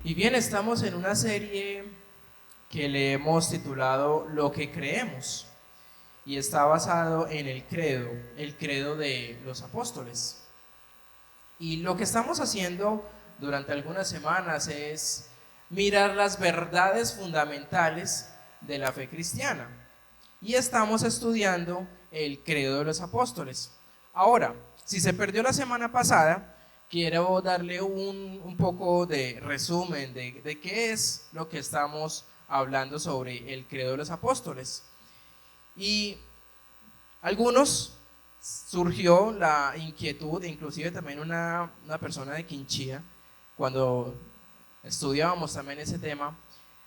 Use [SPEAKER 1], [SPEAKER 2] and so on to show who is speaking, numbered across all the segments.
[SPEAKER 1] Y bien, estamos en una serie que le hemos titulado Lo que creemos y está basado en el credo de los apóstoles. Y lo que estamos haciendo durante algunas semanas es mirar las verdades fundamentales de la fe cristiana. Y estamos estudiando el credo de los apóstoles. Ahora, si se perdió la semana pasada, quiero darle un poco de resumen de qué es lo que estamos hablando sobre el credo de los apóstoles. Y algunos surgió la inquietud, inclusive también una persona de Quinchía, cuando estudiábamos también ese tema,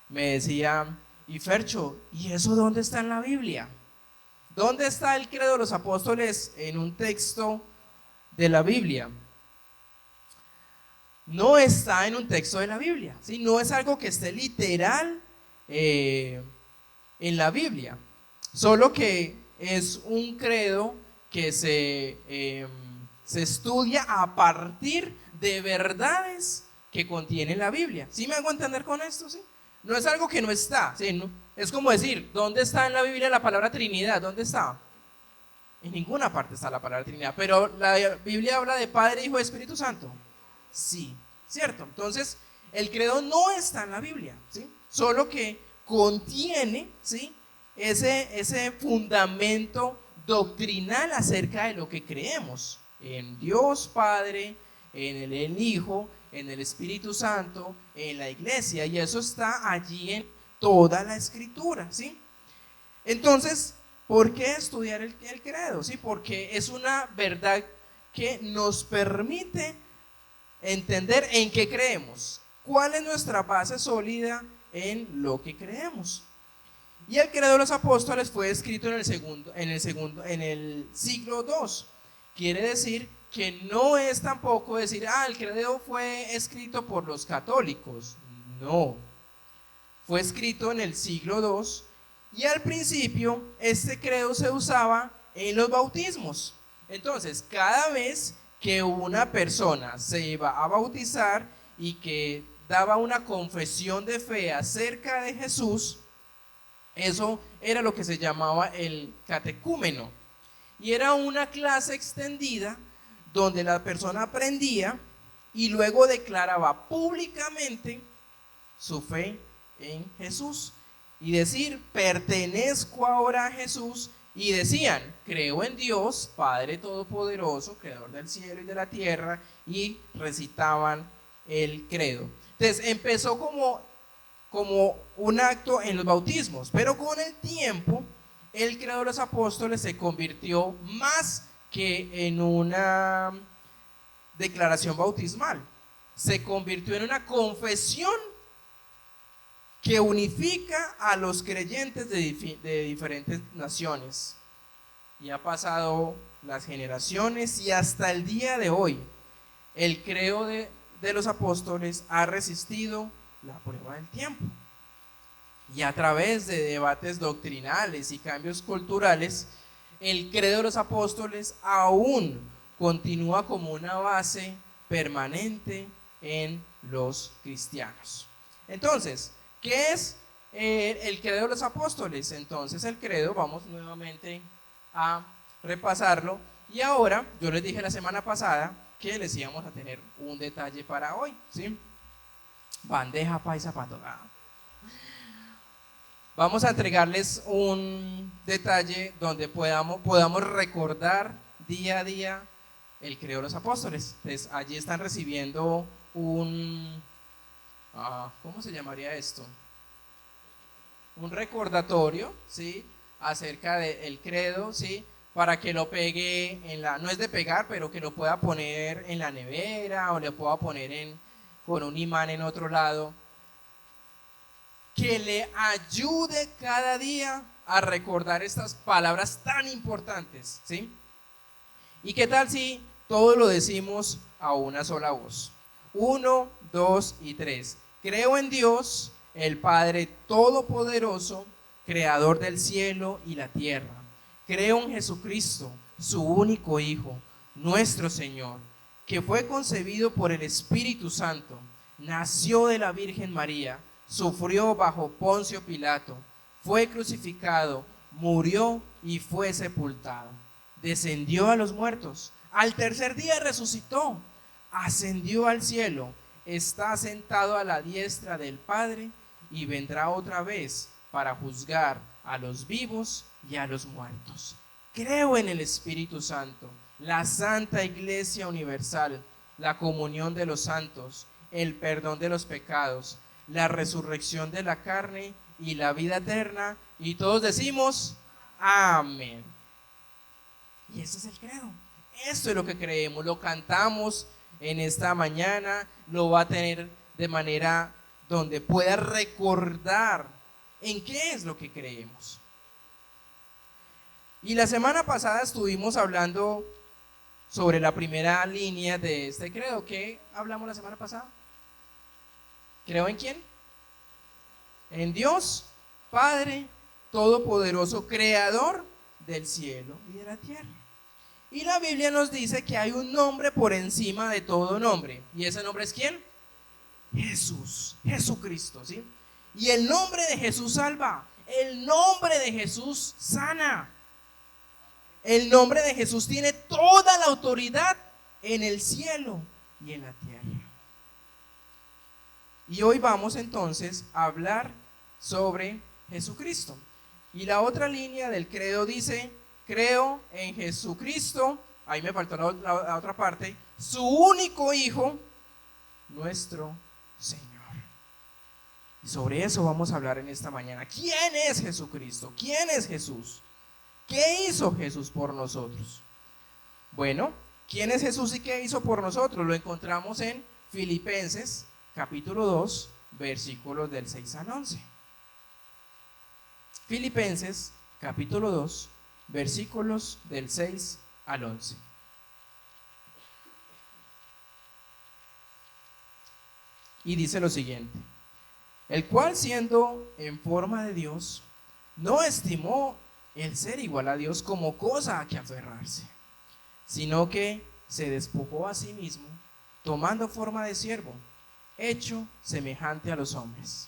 [SPEAKER 1] me decía, y Fercho, ¿y eso dónde está en la Biblia? ¿Dónde está el credo de los apóstoles en un texto de la Biblia? No está en un texto de la Biblia, ¿sí? No es algo que esté literal en la Biblia, solo que es un credo que se estudia a partir de verdades que contiene la Biblia. ¿Sí me hago entender con esto? ¿Sí? No es algo que no está, ¿sí? No, es como decir, ¿dónde está en la Biblia la palabra Trinidad? ¿Dónde está? En ninguna parte está la palabra Trinidad, pero la Biblia habla de Padre, Hijo y Espíritu Santo. Sí, ¿cierto? Entonces, el credo no está en la Biblia, ¿sí? Solo que contiene, ¿sí? Ese fundamento doctrinal acerca de lo que creemos en Dios Padre, en el Hijo, en el Espíritu Santo, en la iglesia, y eso está allí en toda la escritura, ¿sí? Entonces, ¿por qué estudiar el credo? ¿Sí? Porque es una verdad que nos permite entender en qué creemos, cuál es nuestra base sólida en lo que creemos. Y el credo de los apóstoles fue escrito en el siglo II. Quiere decir que no es tampoco decir, el credo fue escrito por los católicos. No, fue escrito en el siglo II y al principio este credo se usaba en los bautismos. Entonces, cada vez que una persona se iba a bautizar y que daba una confesión de fe acerca de Jesús, eso era lo que se llamaba el catecúmeno. Y era una clase extendida donde la persona aprendía y luego declaraba públicamente su fe en Jesús. Y decir, pertenezco ahora a Jesús. Y decían, creo en Dios, Padre Todopoderoso, Creador del cielo y de la tierra. Y recitaban el credo. Entonces empezó como un acto en los bautismos, pero con el tiempo el credo de los apóstoles se convirtió más que en una declaración bautismal, se convirtió en una confesión que unifica a los creyentes de diferentes naciones. Y ha pasado las generaciones y hasta el día de hoy el credo de los apóstoles ha resistido la prueba del tiempo. Y a través de debates doctrinales y cambios culturales, el credo de los apóstoles aún continúa como una base permanente en los cristianos. Entonces, ¿qué es el credo de los apóstoles? Entonces el credo, vamos nuevamente a repasarlo. Y ahora, yo les dije la semana pasada que les íbamos a tener un detalle para hoy, ¿sí? Bandeja paisa para tocar. Vamos a entregarles un detalle donde podamos recordar día a día el credo de los apóstoles. Entonces, allí están recibiendo ¿cómo se llamaría esto? Un recordatorio, ¿sí? Acerca del credo, ¿sí? Para que lo pegue no es de pegar, pero que lo pueda poner en la nevera o le pueda poner con un imán en otro lado, que le ayude cada día a recordar estas palabras tan importantes, ¿sí? ¿Y qué tal si todo lo decimos a una sola voz? 1, 2 y 3. Creo en Dios, el Padre Todopoderoso, Creador del cielo y la tierra. Creo en Jesucristo, su único Hijo, nuestro Señor, que fue concebido por el Espíritu Santo, nació de la Virgen María, sufrió bajo Poncio Pilato, fue crucificado, murió y fue sepultado. Descendió a los muertos, al tercer día resucitó, ascendió al cielo, está sentado a la diestra del Padre y vendrá otra vez para juzgar a los vivos y a los muertos. Creo en el Espíritu Santo, la Santa Iglesia Universal, la comunión de los santos, el perdón de los pecados, la resurrección de la carne y la vida eterna. Y todos decimos, amén. Y ese es el credo. Esto es lo que creemos, lo cantamos en esta mañana, lo va a tener de manera donde pueda recordar en qué es lo que creemos. Y la semana pasada estuvimos hablando sobre la primera línea de este credo. ¿Qué hablamos la semana pasada? ¿Creo en quién? En Dios, Padre Todopoderoso, Creador del cielo y de la tierra. Y la Biblia nos dice que hay un nombre por encima de todo nombre. ¿Y ese nombre es quién? Jesús, Jesucristo, ¿sí? Y el nombre de Jesús salva. El nombre de Jesús sana. El nombre de Jesús tiene toda la autoridad en el cielo y en la tierra. Y hoy vamos entonces a hablar sobre Jesucristo. Y la otra línea del credo dice: creo en Jesucristo, ahí me faltó la otra parte, su único Hijo, nuestro Señor. Y sobre eso vamos a hablar en esta mañana. ¿Quién es Jesucristo? ¿Quién es Jesús? ¿Qué hizo Jesús por nosotros? Bueno, ¿quién es Jesús y qué hizo por nosotros? Lo encontramos en Filipenses capítulo 2, versículos del 6 al 11. Filipenses capítulo 2, versículos del 6 al 11. Y dice lo siguiente: el cual, siendo en forma de Dios, no estimó el ser igual a Dios como cosa a que aferrarse, sino que se despojó a sí mismo, tomando forma de siervo, hecho semejante a los hombres.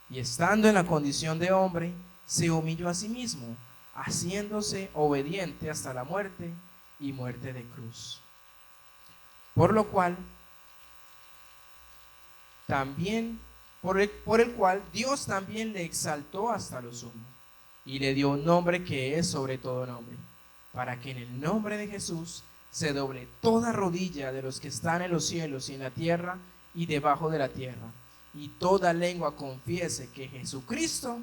[SPEAKER 1] Y estando en la condición de hombre, se humilló a sí mismo, haciéndose obediente hasta la muerte y muerte de cruz. Por lo cual, también, por el cual Dios también le exaltó hasta lo sumo, y le dio un nombre que es sobre todo nombre, para que en el nombre de Jesús se doble toda rodilla de los que están en los cielos y en la tierra y debajo de la tierra, y toda lengua confiese que Jesucristo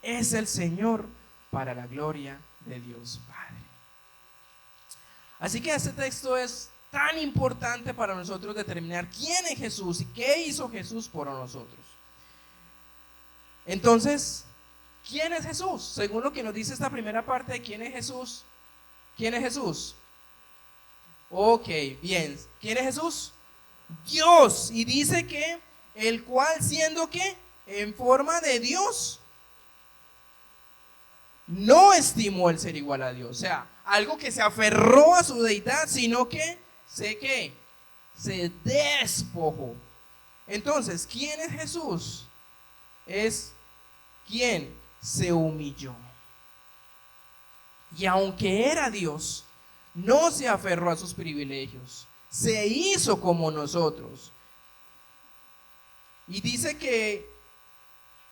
[SPEAKER 1] es el Señor, para la gloria de Dios Padre. Así que este texto es tan importante para nosotros determinar quién es Jesús y qué hizo Jesús por nosotros. Entonces, ¿quién es Jesús? Según lo que nos dice esta primera parte de quién es Jesús. ¿Quién es Jesús? Ok, bien. ¿Quién es Jesús? Dios. Y dice que el cual, siendo que en forma de Dios, no estimó el ser igual a Dios. O sea, algo que se aferró a su deidad, sino que se despojó. Entonces, ¿quién es Jesús? Es quien se humilló. Y aunque era Dios, no se aferró a sus privilegios, se hizo como nosotros. Y dice que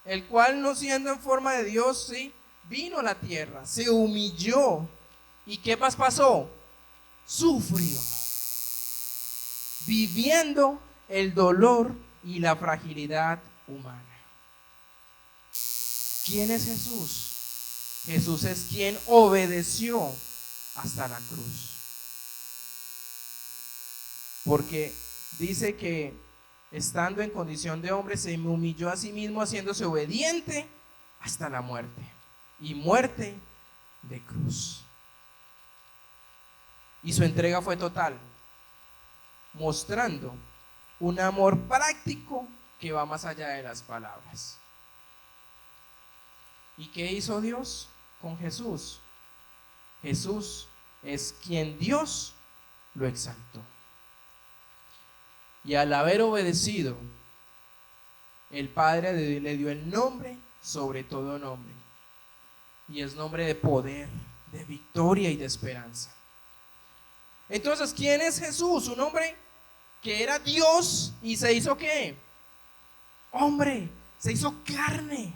[SPEAKER 1] el cual, no siendo en forma de Dios, ¿sí?, vino a la tierra, se humilló. ¿Y qué más pasó? Sufrió, viviendo el dolor y la fragilidad humana. ¿Quién es Jesús? Jesús es quien obedeció hasta la cruz. Porque dice que estando en condición de hombre se humilló a sí mismo, haciéndose obediente hasta la muerte, y muerte de cruz. Y su entrega fue total, mostrando un amor práctico que va más allá de las palabras. ¿Y qué hizo Dios con Jesús? Jesús es quien Dios lo exaltó. Y al haber obedecido el Padre le dio el nombre sobre todo nombre. Y es nombre de poder, de victoria y de esperanza. Entonces, ¿quién es Jesús? Un hombre que era Dios y se hizo ¿qué? Hombre, se hizo carne.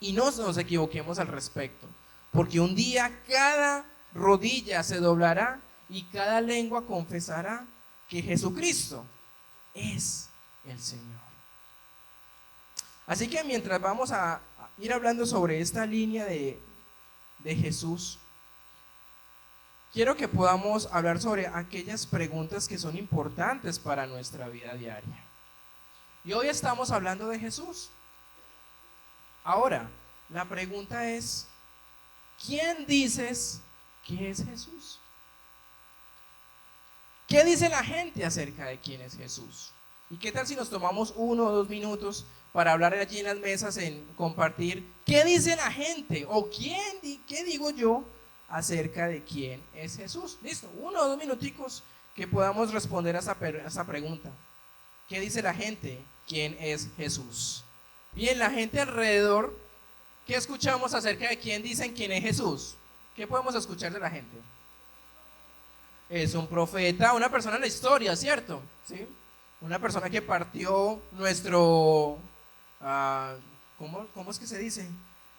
[SPEAKER 1] Y no nos equivoquemos al respecto, porque un día cada rodilla se doblará y cada lengua confesará que Jesucristo es el Señor. Así que mientras vamos a ir hablando sobre esta línea de Jesús, quiero que podamos hablar sobre aquellas preguntas que son importantes para nuestra vida diaria. Y hoy estamos hablando de Jesús. Ahora, la pregunta es, ¿quién dices que es Jesús? ¿Qué dice la gente acerca de quién es Jesús? ¿Y qué tal si nos tomamos 1 o 2 minutos para hablar allí en las mesas, en compartir qué dice la gente o qué digo yo acerca de quién es Jesús? Listo, 1 o 2 minuticos que podamos responder a esa pregunta. ¿Qué dice la gente? ¿Quién es Jesús? Bien, la gente alrededor, ¿qué escuchamos acerca de quién dicen quién es Jesús? ¿Qué podemos escuchar de la gente? Es un profeta, una persona en la historia, ¿cierto? ¿Sí? Una persona que partió nuestro, ¿cómo es que se dice?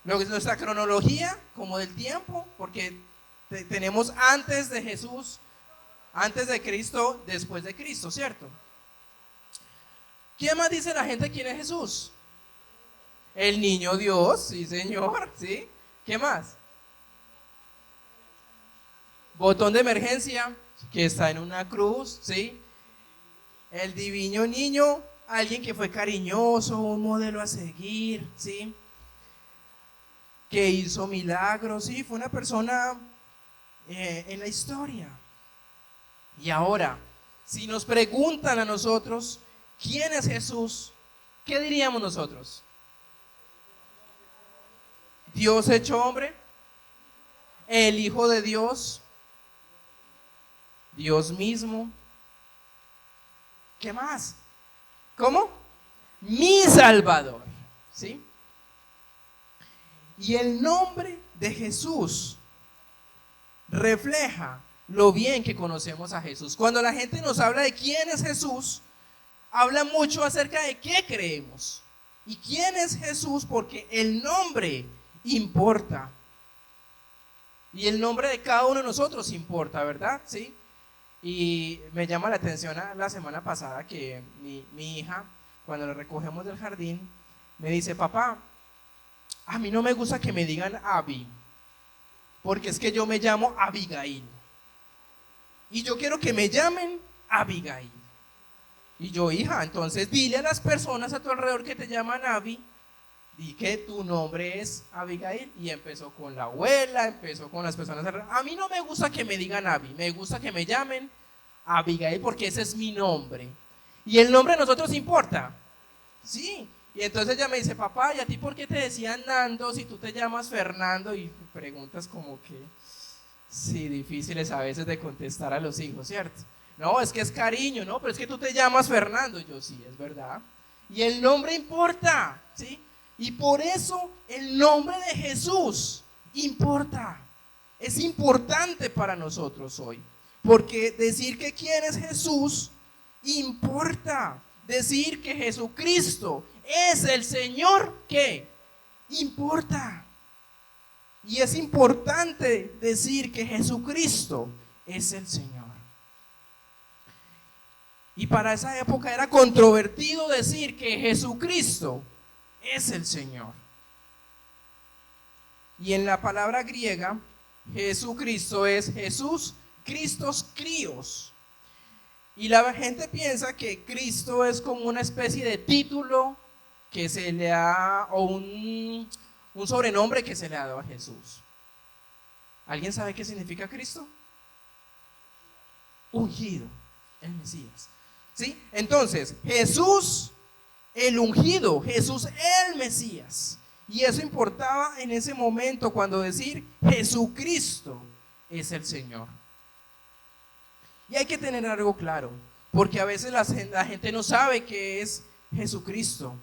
[SPEAKER 1] Nuestra cronología, como del tiempo, porque tenemos antes de Jesús, antes de Cristo, después de Cristo, ¿cierto? ¿Quién más dice la gente quién es Jesús? El niño Dios, sí señor, ¿sí? ¿Qué más? Botón de emergencia, que está en una cruz, ¿sí? El divino niño, alguien que fue cariñoso, un modelo a seguir, ¿sí? Que hizo milagros, ¿sí? Fue una persona en la historia. Y ahora, si nos preguntan a nosotros, ¿quién es Jesús? ¿Qué diríamos nosotros? Dios hecho hombre, el Hijo de Dios, Dios mismo. ¿Qué más? ¿Cómo? Mi Salvador, ¿sí? Y el nombre de Jesús refleja lo bien que conocemos a Jesús. Cuando la gente nos habla de quién es Jesús, habla mucho acerca de qué creemos. ¿Y quién es Jesús? Porque el nombre importa. Y el nombre de cada uno de nosotros importa, ¿verdad? ¿Sí? Y me llama la atención la semana pasada que mi hija, cuando la recogemos del jardín, me dice: papá, a mí no me gusta que me digan Abby, porque es que yo me llamo Abigail. Y yo quiero que me llamen Abigail. Y yo: hija, entonces dile a las personas a tu alrededor que te llaman Abby, di que tu nombre es Abigail. Y empezó con la abuela, empezó con las personas alrededor. A mí no me gusta que me digan Abby, me gusta que me llamen Abigail, porque ese es mi nombre. Y el nombre de nosotros importa. Sí. Y entonces ella me dice: papá, ¿y a ti por qué te decían Nando si tú te llamas Fernando? Y preguntas como que, sí, difíciles a veces de contestar a los hijos, ¿cierto? No, es que es cariño, no, pero es que tú te llamas Fernando. Y yo: sí, es verdad. Y el nombre importa, ¿sí? Y por eso el nombre de Jesús importa. Es importante para nosotros hoy. Porque decir que quién es Jesús importa. Decir que Jesucristo es el Señor, ¿qué? Importa. Y es importante decir que Jesucristo es el Señor. Y para esa época era controvertido decir que Jesucristo es el Señor. Y en la palabra griega, Jesucristo es Jesús, Christos, Krios. Y la gente piensa que Cristo es como una especie de título que se le da, o un sobrenombre que se le ha dado a Jesús. ¿Alguien sabe qué significa Cristo? Ungido, el Mesías. ¿Sí? Entonces, Jesús el ungido, Jesús el Mesías. Y eso importaba en ese momento, cuando decir Jesucristo es el Señor. Y hay que tener algo claro, porque a veces la gente no sabe qué es Jesucristo.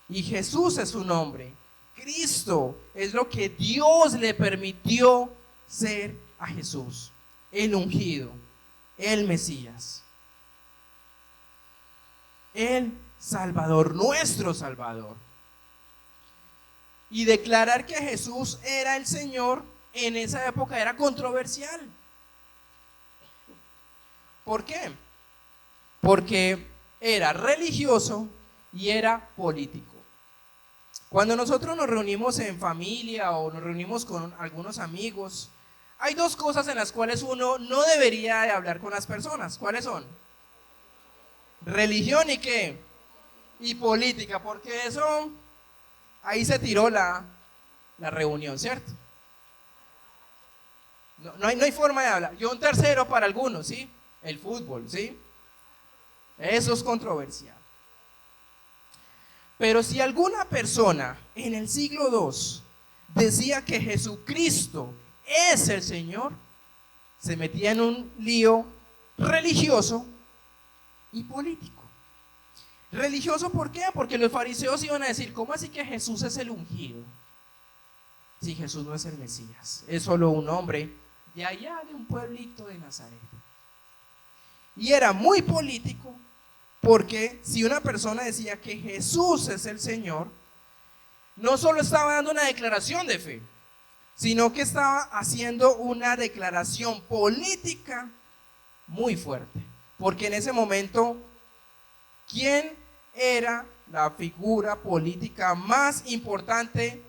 [SPEAKER 1] Y Jesús es su nombre. Cristo es lo que Dios le permitió ser a Jesús, el ungido, el Mesías, el Salvador, nuestro Salvador. Y declarar que Jesús era el Señor en esa época era controversial. ¿Por qué? Porque era religioso y era político. Cuando nosotros nos reunimos en familia o nos reunimos con algunos amigos, hay dos cosas en las cuales uno no debería de hablar con las personas. ¿Cuáles son? Religión y ¿qué? Y política, porque eso, ahí se tiró la reunión, ¿cierto? No hay forma de hablar. Yo un tercero para algunos, ¿sí? El fútbol, ¿sí? Eso es controversial. Pero si alguna persona en el siglo II decía que Jesucristo es el Señor, se metía en un lío religioso y político. Religioso, ¿por qué? Porque los fariseos iban a decir, ¿cómo así que Jesús es el ungido? Si Jesús no es el Mesías, es solo un hombre de allá, de un pueblito de Nazaret. Y era muy político, porque si una persona decía que Jesús es el Señor, no solo estaba dando una declaración de fe, sino que estaba haciendo una declaración política muy fuerte. Porque en ese momento, ¿quién era la figura política más importante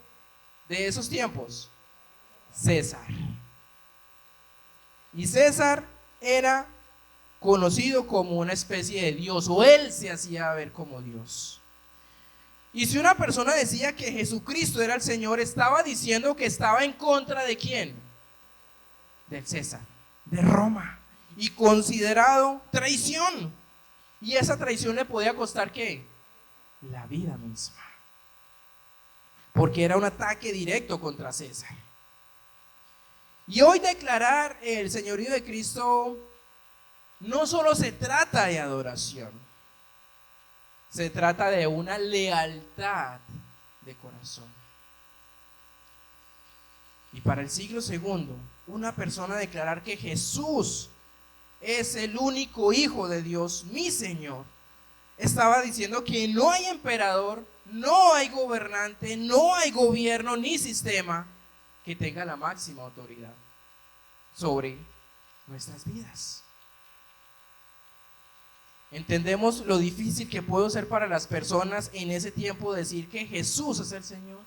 [SPEAKER 1] de esos tiempos? César. Y César era conocido como una especie de Dios, o él se hacía ver como Dios. Y si una persona decía que Jesucristo era el Señor, estaba diciendo que estaba en contra ¿de quién? Del César, de Roma, y considerado traición. Y esa traición le podía costar ¿qué? La vida misma, porque era un ataque directo contra César. Y hoy declarar el señorío de Cristo no solo se trata de adoración, se trata de una lealtad de corazón. Y para el siglo II, una persona declarar que Jesús es el único Hijo de Dios, mi Señor, estaba diciendo que no hay emperador, no hay gobernante, no hay gobierno ni sistema que tenga la máxima autoridad sobre nuestras vidas. Entendemos lo difícil que puede ser para las personas en ese tiempo decir que Jesús es el Señor.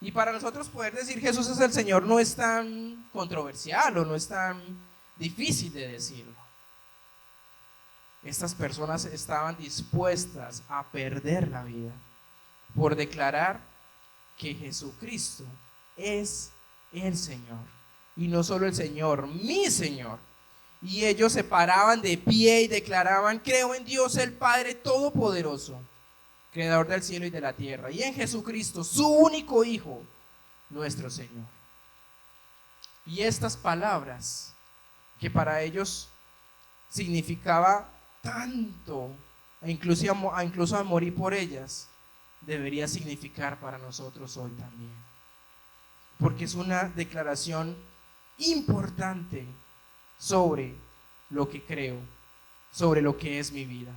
[SPEAKER 1] Y para nosotros poder decir Jesús es el Señor no es tan controversial o no es tan difícil de decirlo. Estas personas estaban dispuestas a perder la vida por declarar que Jesucristo es el Señor. Y no solo el Señor, mi Señor. Y ellos se paraban de pie y declaraban: creo en Dios el Padre Todopoderoso, Creador del cielo y de la tierra, y en Jesucristo, su único Hijo, nuestro Señor. Y estas palabras, que para ellos significaba tanto, incluso a morir por ellas, debería significar para nosotros hoy también. Porque es una declaración importante sobre lo que creo, sobre lo que es mi vida.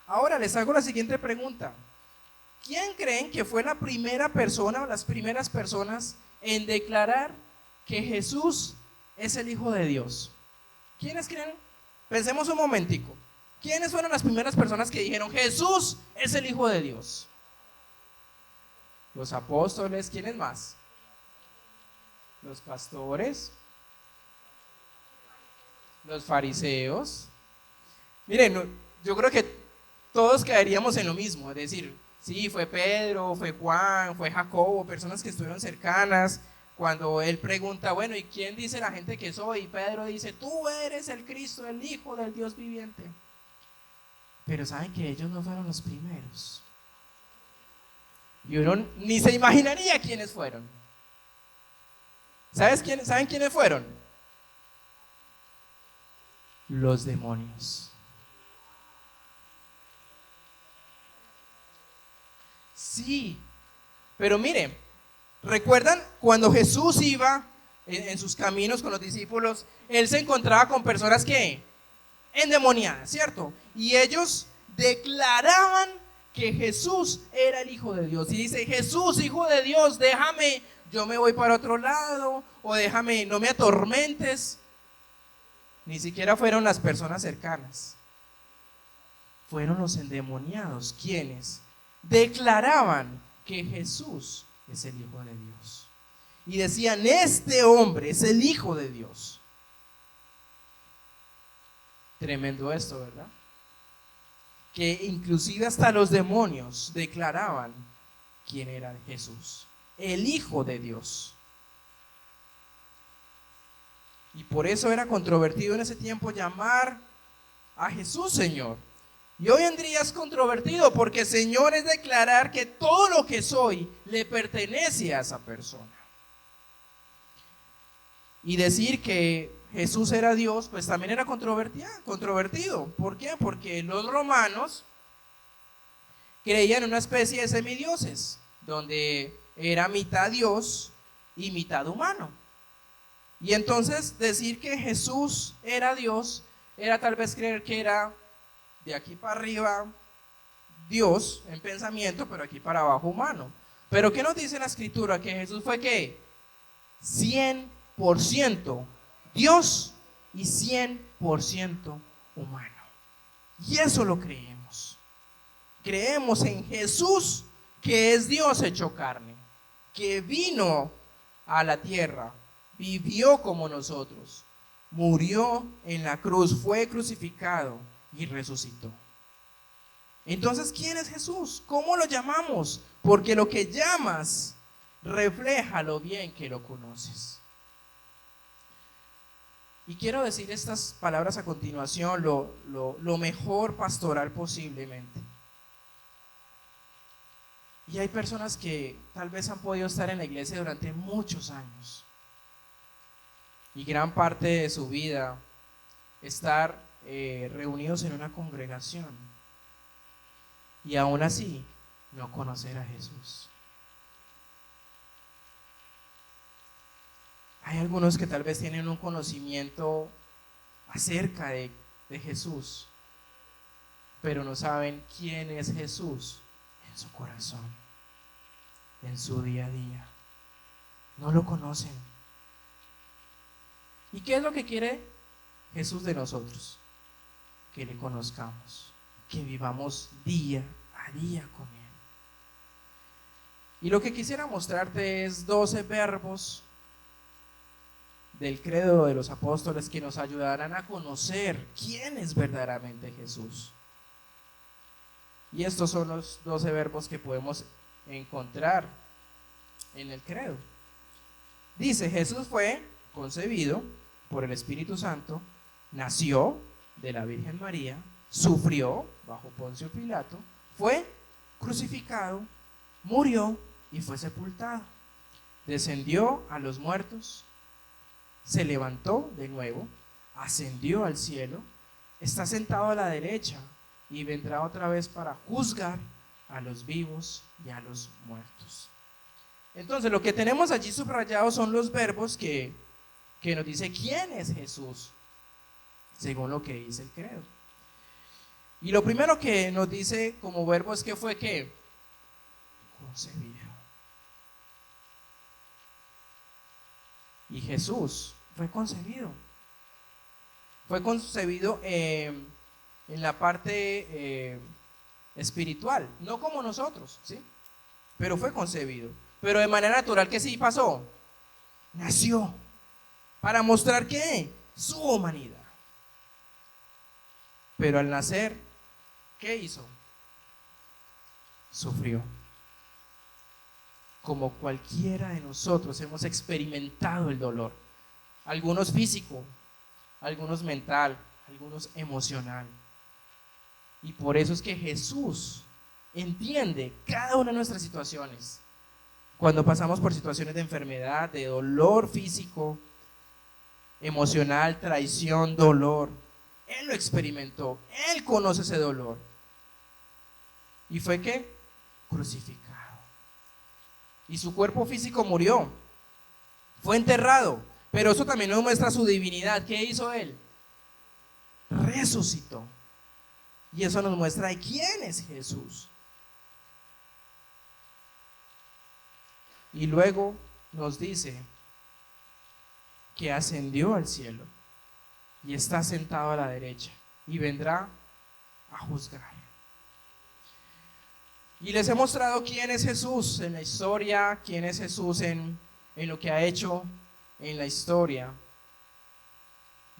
[SPEAKER 1] Ahora les hago la siguiente pregunta: ¿quién creen que fue la primera persona o las primeras personas en declarar que Jesús es el Hijo de Dios? ¿Quiénes creen? Pensemos un momentico. ¿Quiénes fueron las primeras personas que dijeron Jesús es el Hijo de Dios? Los apóstoles. ¿Quiénes más? Los pastores, los fariseos. Miren, yo creo que todos caeríamos en lo mismo, es decir, sí, fue Pedro, fue Juan, fue Jacobo, personas que estuvieron cercanas. Cuando él pregunta, bueno, ¿y quién dice la gente que soy? Y Pedro dice: tú eres el Cristo, el Hijo del Dios viviente. Pero saben que ellos no fueron los primeros. Y uno ni se imaginaría quiénes fueron. ¿Saben quiénes fueron? Los demonios. Sí, pero mire, ¿recuerdan cuando Jesús iba en sus caminos con los discípulos? Él se encontraba con personas que endemoniadas, ¿cierto? Y ellos declaraban que Jesús era el Hijo de Dios. Y dice: Jesús, Hijo de Dios, déjame, yo me voy para otro lado, o déjame, no me atormentes. Ni siquiera fueron las personas cercanas, fueron los endemoniados quienes declaraban que Jesús es el Hijo de Dios. Y decían: este hombre es el Hijo de Dios. Tremendo esto, ¿verdad? Que inclusive hasta los demonios declaraban quién era Jesús, el Hijo de Dios. Y por eso era controvertido en ese tiempo llamar a Jesús Señor. Y hoy en día es controvertido, porque Señor es declarar que todo lo que soy le pertenece a esa persona. Y decir que Jesús era Dios, pues también era controvertido. ¿Por qué? Porque los romanos creían en una especie de semidioses, donde era mitad Dios y mitad humano. Y entonces decir que Jesús era Dios era tal vez creer que era de aquí para arriba Dios en pensamiento, pero aquí para abajo humano. Pero ¿qué nos dice la Escritura? Que Jesús fue ¿qué? 100% Dios y 100% humano. Y eso lo creemos. Creemos en Jesús, que es Dios hecho carne, que vino a la tierra, vivió como nosotros, murió en la cruz, fue crucificado y resucitó. Entonces, ¿quién es Jesús? ¿Cómo lo llamamos? Porque lo que llamas refleja lo bien que lo conoces. Y quiero decir estas palabras a continuación lo mejor pastoral posiblemente. Y hay personas que tal vez han podido estar en la iglesia durante muchos años, y gran parte de su vida estar reunidos en una congregación, y aún así no conocer a Jesús. Hay algunos que tal vez tienen un conocimiento acerca de Jesús, pero no saben quién es Jesús en su corazón, en su día a día. No lo conocen. ¿Y qué es lo que quiere Jesús de nosotros? Que le conozcamos, que vivamos día a día con Él. Y lo que quisiera mostrarte es 12 verbos del credo de los apóstoles que nos ayudarán a conocer quién es verdaderamente Jesús. Y estos son los 12 verbos que podemos encontrar en el credo. Dice: Jesús fue concebido por el Espíritu Santo, nació de la Virgen María, sufrió bajo Poncio Pilato, fue crucificado, murió y fue sepultado, descendió a los muertos, se levantó de nuevo, ascendió al cielo, está sentado a la derecha y vendrá otra vez para juzgar a los vivos y a los muertos. Entonces, lo que tenemos allí subrayado son los verbos que nos dice quién es Jesús, según lo que dice el credo. Y lo primero que nos dice como verbo es que fue ¿qué? Concebido. Y Jesús fue concebido. Fue concebido en la parte espiritual, no como nosotros, ¿sí? Pero fue concebido. Pero de manera natural, ¿qué sí pasó? Nació. Para mostrar ¿qué? Su humanidad. Pero al nacer, ¿qué hizo? Sufrió. Como cualquiera de nosotros hemos experimentado el dolor. Algunos físico, algunos mental, algunos emocional. Y por eso es que Jesús entiende cada una de nuestras situaciones. Cuando pasamos por situaciones de enfermedad, de dolor físico, emocional, traición, dolor, Él lo experimentó, Él conoce ese dolor. ¿Y fue qué? crucificado. Y su cuerpo físico murió, fue enterrado, pero eso también nos muestra su divinidad. ¿Qué hizo él? Resucitó. Y eso nos muestra de quién es Jesús. Y luego nos dice que ascendió al cielo y está sentado a la derecha y vendrá a juzgar. Y les he mostrado quién es Jesús en la historia, quién es Jesús en lo que ha hecho en la historia.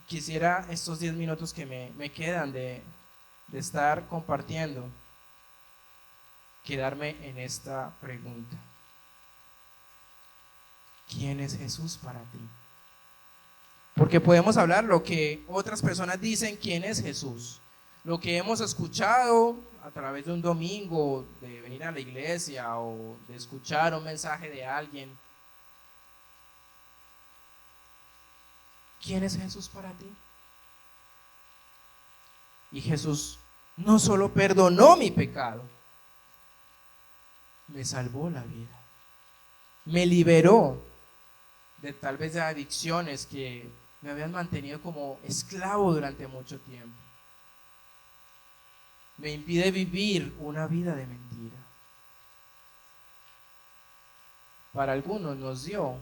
[SPEAKER 1] Quisiera estos 10 minutos que me quedan de estar compartiendo, quedarme en esta pregunta. ¿Quién es Jesús para ti? Porque podemos hablar lo que otras personas dicen quién es Jesús, lo que hemos escuchado a través de un domingo, de venir a la iglesia o de escuchar un mensaje de alguien. ¿Quién es Jesús para ti? Y Jesús no solo perdonó mi pecado, me salvó la vida, me liberó de tal vez de adicciones que me habían mantenido como esclavo durante mucho tiempo. Me impide vivir una vida de mentira. Para algunos nos dio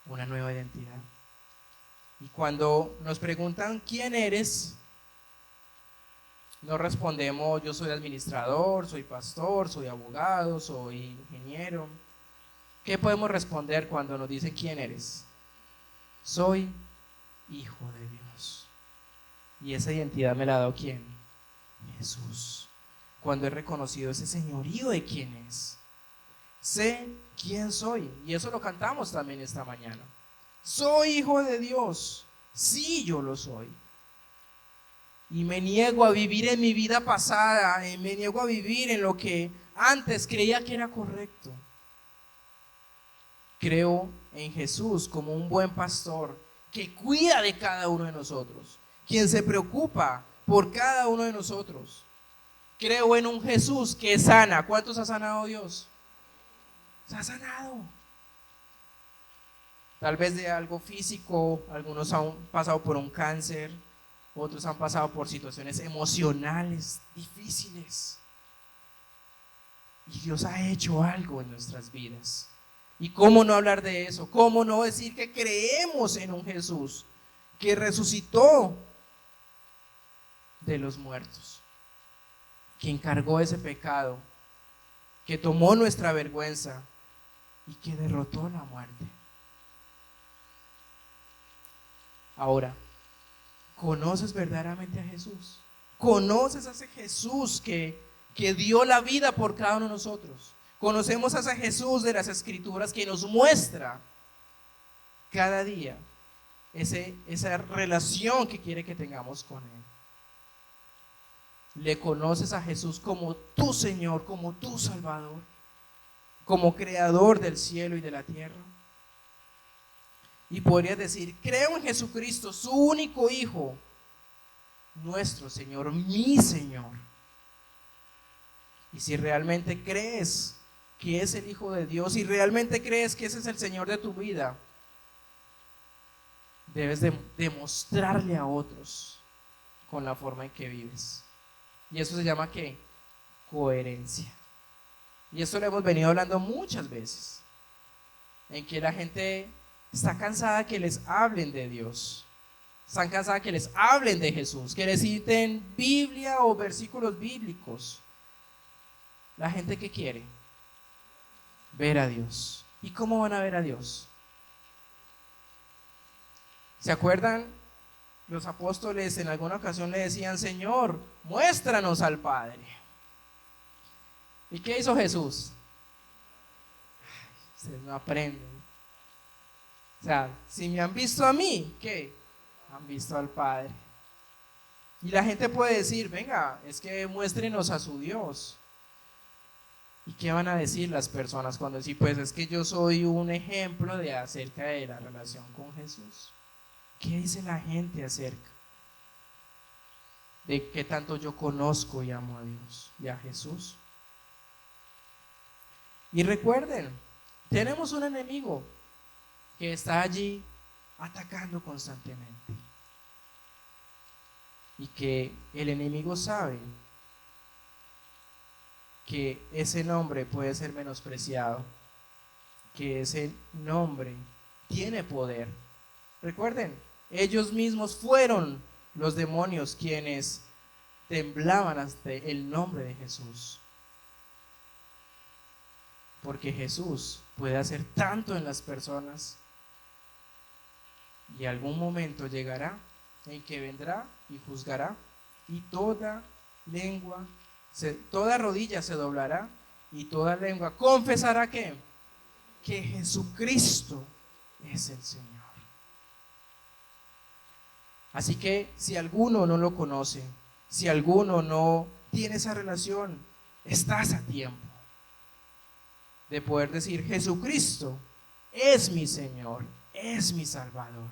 [SPEAKER 1] una nueva identidad. Y cuando nos preguntan ¿quién eres?, no respondemos yo soy administrador, soy pastor, soy abogado, soy ingeniero. ¿Qué podemos responder cuando nos dicen quién eres? Soy hijo de Dios. Y esa identidad me la ha dado ¿quién? Jesús. Cuando he reconocido ese señorío de quién es, sé quién soy. Y eso lo cantamos también esta mañana. Soy hijo de Dios. Sí, yo lo soy. Y me niego a vivir en mi vida pasada, me niego a vivir en lo que antes creía que era correcto. Creo en Jesús como un buen pastor que cuida de cada uno de nosotros, quien se preocupa por cada uno de nosotros. Creo en un Jesús que sana. ¿Cuántos ha sanado Dios? Se ha sanado. Tal vez de algo físico, algunos han pasado por un cáncer, otros han pasado por situaciones emocionales difíciles. Y Dios ha hecho algo en nuestras vidas. ¿Y cómo no hablar de eso? ¿Cómo no decir que creemos en un Jesús que resucitó de los muertos, que encargó ese pecado, que tomó nuestra vergüenza y que derrotó la muerte? Ahora, ¿conoces verdaderamente a Jesús? ¿Conoces a ese Jesús que dio la vida por cada uno de nosotros? Conocemos a ese Jesús de las Escrituras que nos muestra cada día esa relación que quiere que tengamos con Él. ¿Le conoces a Jesús como tu Señor, como tu Salvador, como Creador del cielo y de la tierra? Y podrías decir, creo en Jesucristo, su único Hijo, nuestro Señor, mi Señor. Y si realmente crees que es el Hijo de Dios y realmente crees que ese es el Señor de tu vida, debes demostrarle a otros con la forma en que vives. Y eso se llama ¿qué? Coherencia. Y esto lo hemos venido hablando muchas veces, en que la gente está cansada que les hablen de Dios, están cansadas que les hablen de Jesús, que les citen Biblia o versículos bíblicos. La gente que quiere ver a Dios. ¿Y cómo van a ver a Dios? ¿Se acuerdan? Los apóstoles en alguna ocasión le decían, Señor, muéstranos al Padre. ¿Y qué hizo Jesús? Ustedes no aprenden. O sea, si me han visto a mí, ¿qué? Han visto al Padre. Y la gente puede decir, venga, es que muéstrenos a su Dios. ¿Y qué van a decir las personas cuando decir, pues es que yo soy un ejemplo de acerca de la relación con Jesús? ¿Qué dice la gente acerca de qué tanto yo conozco y amo a Dios y a Jesús? Y recuerden, tenemos un enemigo que está allí atacando constantemente. Y que el enemigo sabe que ese nombre puede ser menospreciado, que ese nombre tiene poder. Recuerden, ellos mismos fueron los demonios quienes temblaban ante el nombre de Jesús. Porque Jesús puede hacer tanto en las personas y algún momento llegará en que vendrá y juzgará y toda rodilla se doblará y toda lengua confesará que Jesucristo es el Señor. Así que si alguno no lo conoce, si alguno no tiene esa relación, estás a tiempo de poder decir: Jesucristo es mi Señor, es mi Salvador.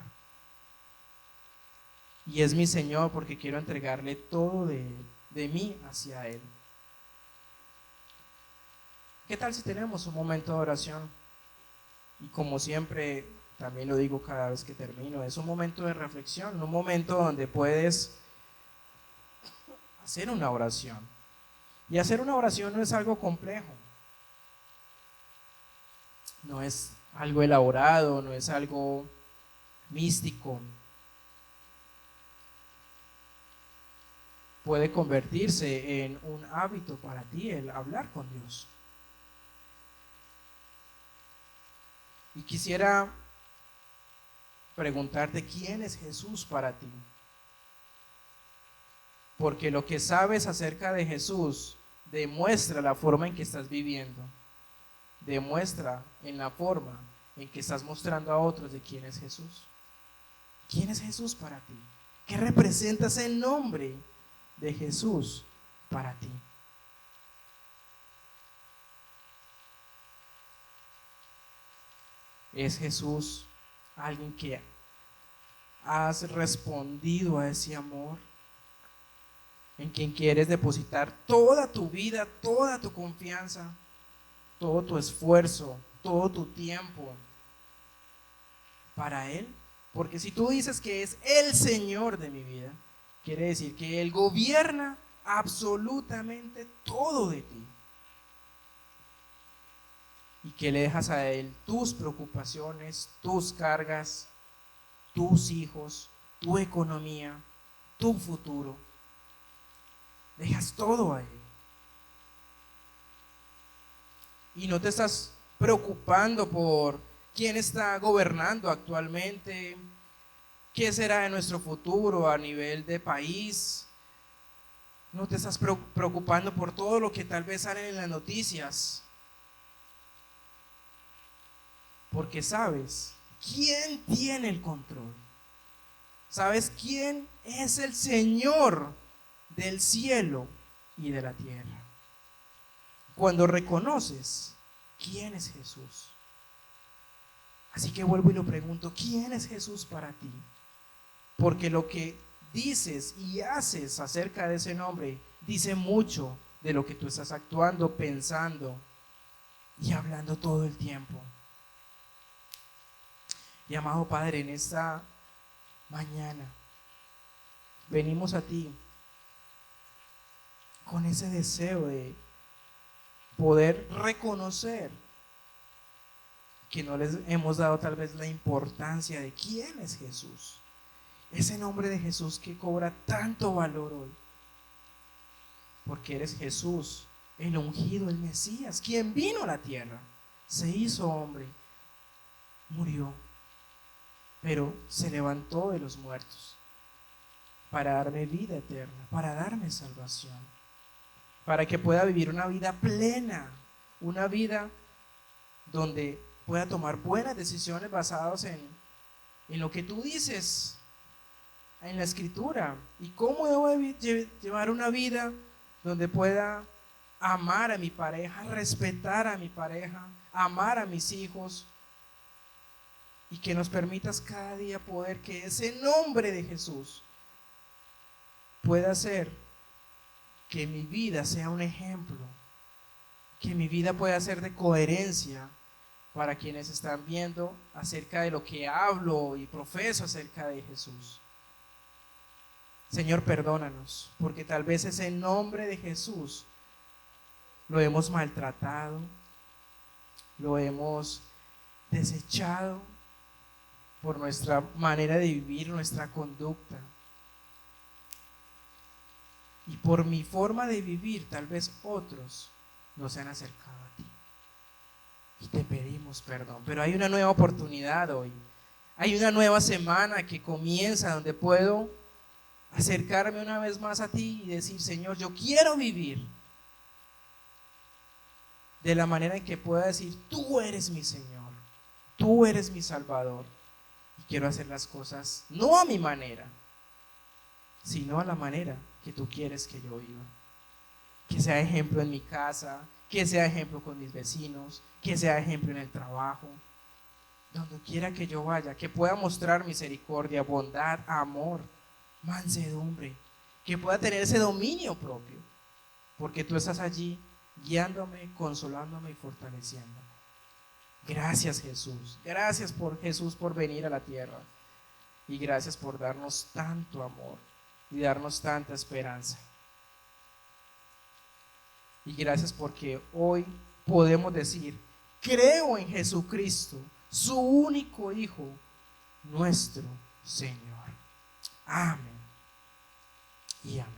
[SPEAKER 1] Y es mi Señor porque quiero entregarle todo de mí hacia Él. ¿Qué tal si tenemos un momento de oración? Y como siempre, también lo digo cada vez que termino, es un momento de reflexión, un momento donde puedes hacer una oración. Y hacer una oración no es algo complejo, no es algo elaborado, no es algo místico. Puede convertirse en un hábito para ti el hablar con Dios. Y quisiera preguntarte: ¿quién es Jesús para ti? Porque lo que sabes acerca de Jesús demuestra la forma en que estás viviendo, demuestra en la forma en que estás mostrando a otros de quién es Jesús. ¿Quién es Jesús para ti? ¿Qué representa ese nombre de Jesús para ti? ¿Es Jesús alguien que has respondido a ese amor, en quien quieres depositar toda tu vida, toda tu confianza, todo tu esfuerzo, todo tu tiempo para Él? Porque si tú dices que es el Señor de mi vida, quiere decir que Él gobierna absolutamente todo de ti. Y que le dejas a Él tus preocupaciones, tus cargas, tus hijos, tu economía, tu futuro. Dejas todo a Él. Y no te estás preocupando por quién está gobernando actualmente, qué será de nuestro futuro a nivel de país. No te estás preocupando por todo lo que tal vez sale en las noticias. Porque sabes quién tiene el control. Sabes quién es el Señor del cielo y de la tierra. Cuando reconoces quién es Jesús. Así que vuelvo y lo pregunto: ¿quién es Jesús para ti? Porque lo que dices y haces acerca de ese nombre dice mucho de lo que tú estás actuando, pensando y hablando todo el tiempo. Y amado Padre, en esta mañana venimos a ti con ese deseo de poder reconocer que no les hemos dado tal vez la importancia de quién es Jesús. Ese nombre de Jesús que cobra tanto valor hoy. Porque eres Jesús, el ungido, el Mesías, quien vino a la tierra, se hizo hombre, murió, pero se levantó de los muertos para darme vida eterna, para darme salvación, para que pueda vivir una vida plena, una vida donde pueda tomar buenas decisiones basadas en lo que tú dices en la Escritura, y cómo debo llevar una vida donde pueda amar a mi pareja, respetar a mi pareja, amar a mis hijos, y que nos permitas cada día poder que ese nombre de Jesús pueda hacer que mi vida sea un ejemplo que mi vida pueda ser de coherencia para quienes están viendo acerca de lo que hablo y profeso acerca de Jesús. Señor, perdónanos, porque tal vez ese nombre de Jesús lo hemos maltratado, lo hemos desechado por nuestra manera de vivir, nuestra conducta. Y por mi forma de vivir, tal vez otros no se han acercado a ti. Y te pedimos perdón. Pero hay una nueva oportunidad hoy. Hay una nueva semana que comienza donde puedo acercarme una vez más a ti y decir: Señor, yo quiero vivir de la manera en que pueda decir: tú eres mi Señor, tú eres mi Salvador. Y quiero hacer las cosas no a mi manera, sino a la manera que tú quieres que yo viva. Que sea ejemplo en mi casa, que sea ejemplo con mis vecinos, que sea ejemplo en el trabajo, donde quiera que yo vaya, que pueda mostrar misericordia, bondad, amor, mansedumbre, que pueda tener ese dominio propio, porque tú estás allí guiándome, consolándome y fortaleciéndome. Gracias, Jesús. Gracias por Jesús por venir a la tierra. Y gracias por darnos tanto amor y darnos tanta esperanza. Y gracias porque hoy podemos decir: creo en Jesucristo, su único Hijo, nuestro Señor. Amén y amén.